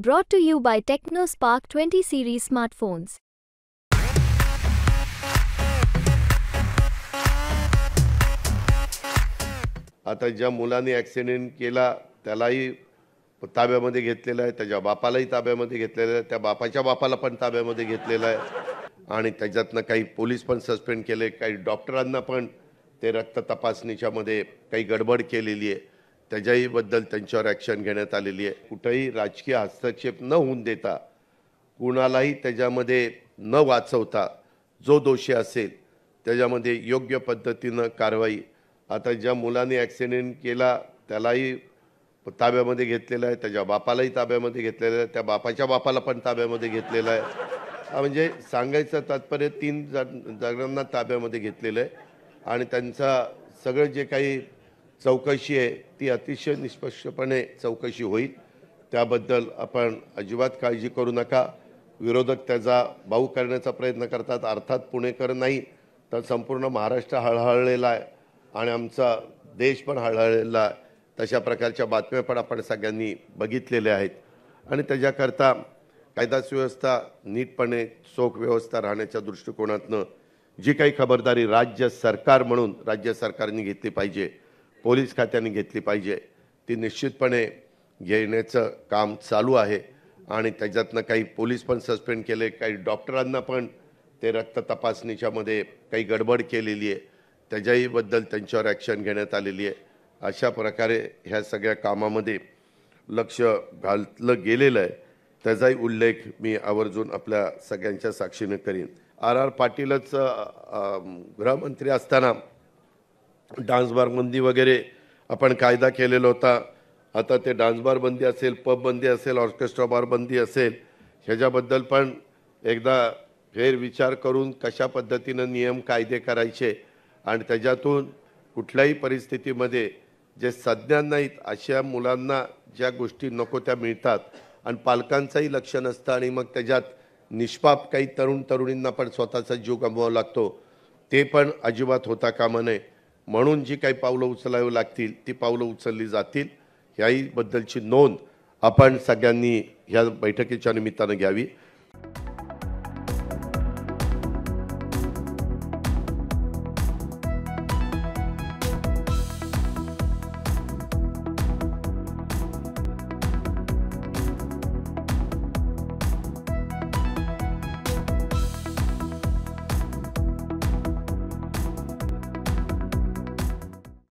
Brought to you by TechnoSpark 20 series smartphones. आता ज्या मुलाने ॲक्सिडेंट केला त्यालाही ताब्यामध्ये घेतलेलं आहे, त्याच्या बापालाही ताब्यामध्ये घेतलेलं आहे, त्या बापाच्या बापाला पण ताब्यामध्ये घेतलेलं आहे आणि त्याच्यातनं काही पोलीस पण सस्पेंड केले, काही डॉक्टरांना पण ते रक्त तपासणीच्या मध्ये काही गडबड केलेली आहे, त्याच्याही बद्दल त्यांच्यावर ॲक्शन घेण्यात आलेली आहे. कुठेही राजकीय हस्तक्षेप न होऊन देता, कुणालाही त्याच्यामध्ये न वाचवता जो दोषी असेल त्याच्यामध्ये योग्य पद्धतीनं कारवाई. आता ज्या मुलाने ॲक्सिडेंट केला त्यालाही ताब्यामध्ये घेतलेलं आहे, त्याच्या बापालाही ताब्यामध्ये घेतलेलं आहे, त्या बापाच्या बापाला पण ताब्यामध्ये घेतलेलं आहे. म्हणजे सांगायचं तात्पर्य 3 जणांना ताब्यामध्ये घेतलेलं आहे आणि त्यांचा सगळं जे काही चौकशी आहे ती अतिशय निष्पक्षपणे चौकशी होईल. त्याबद्दल आपण अजिबात काळजी करू नका. विरोधक त्याचा बाऊ करण्याचा प्रयत्न करतात. अर्थात पुणेकर नाही तर संपूर्ण महाराष्ट्र हळहळलेला आहे आणि आमचा देश पण हळहळलेला आहे. तशा प्रकारच्या बातम्या पण आपण सगळ्यांनी बघितलेल्या आहेत आणि त्याच्याकरता कायदा सुव्यवस्था नीटपणे चोख व्यवस्था राहण्याच्या दृष्टिकोनातनं जी काही खबरदारी राज्य सरकार म्हणून राज्य सरकारने घेतली पाहिजे, पोलीस खात्याने घेतली पाहिजे, ती निश्चितपणे घेण्याचं काम चालू आहे आणि त्याच्यातनं काही पोलीस पण सस्पेंड केले, काही डॉक्टरांना पण ते रक्त तपासणीच्या मध्ये काही गडबड केलेली आहे, त्याच्याही बद्दल त्यांच्यावर ॲक्शन घेण्यात आलेली आहे. अशा प्रकारे ह्या सगळ्या कामामध्ये लक्ष घातलं गेलेलं आहे. त्याचाही उल्लेख मी आवर्जून आपल्या सगळ्यांच्या साक्षीने करीन. आर पाटीलच गृहमंत्री असताना डान्स बार बंदी वगैरे आपण कायदा केलेला होता. आता ते डान्स बार बंदी असेल, पब बंदी असेल, ऑर्केस्ट्रा बार बंदी असेल, ह्याच्याबद्दल पण एकदा फेरविचार करून कशा पद्धतीनं नियम कायदे करायचे आणि त्याच्यातून कुठल्याही परिस्थितीमध्ये जे सज्ञान नाहीत अशा मुलांना ज्या गोष्टी नको त्या मिळतात आणि पालकांचंही लक्ष नसतं आणि मग त्याच्यात निष्पाप काही तरुणींना पण स्वतःचा जीव गमवावा लागतो, ते पण अजिबात होता कामा नये. म्हणून जी काही पावलं उचलावी लागतील ती पावलं उचलली जातील. ह्याही बद्दलची नोंद आपण सगळ्यांनी ह्या बैठकीच्या निमित्तानं घ्यावी.